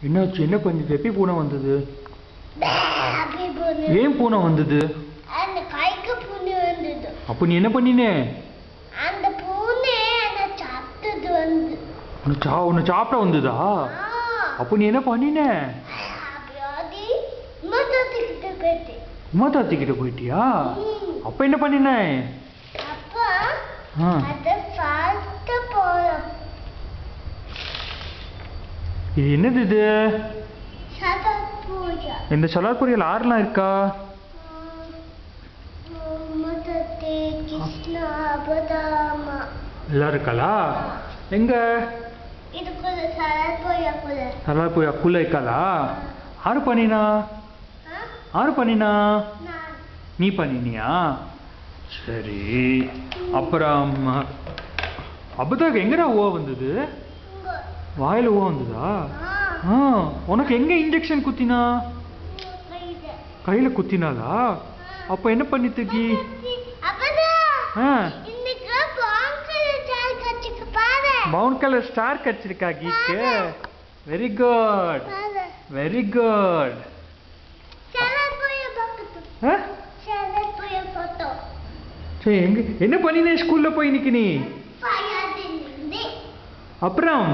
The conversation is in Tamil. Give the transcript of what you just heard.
என்னாச்சு? என்ன பண்ணுது? எப்படி பூனை வந்தது? ஏன் பூனை வந்தது? அந்த கைக்கு பூனை வந்தது. அப்போ நீ என்ன பண்ணினே? அந்த பூனை என்ன சாப்பிட்டது வந்து. உன்னை சாப்பிட வந்ததா? அப்போ நீ என்ன பண்ணினே? உமா தாத்தி கிட்ட போயிட்டியா? அப்ப என்ன பண்ணின? இது என்னது இது? இந்த சலார் பொரியல் ஆறுலாம் இருக்கா? எல்லாம் இருக்காளா? எங்க சலார் பொரியல் அக்குள்ள இருக்காளா? ஆறு பண்ணினா? ஆறு பண்ணினா? நீ பண்ணினியா? சரி. அப்புறம் அப்பதான் எங்கடா ஓ வந்தது? வாயில ஓ வந்ததா? உனக்கு எங்க இன்ஜெக்ஷன் குத்தினா? கையில குத்தினாளா? அப்ப என்ன பண்ணி தூக்கி? பவுன் கலர் ஸ்டார் கச்சிருக்கா கீக்கு. Very good, very good. சரி, எங்க என்ன பண்ணினே ஸ்கூல்ல போய் இன்னைக்கு நீ? அப்புறம்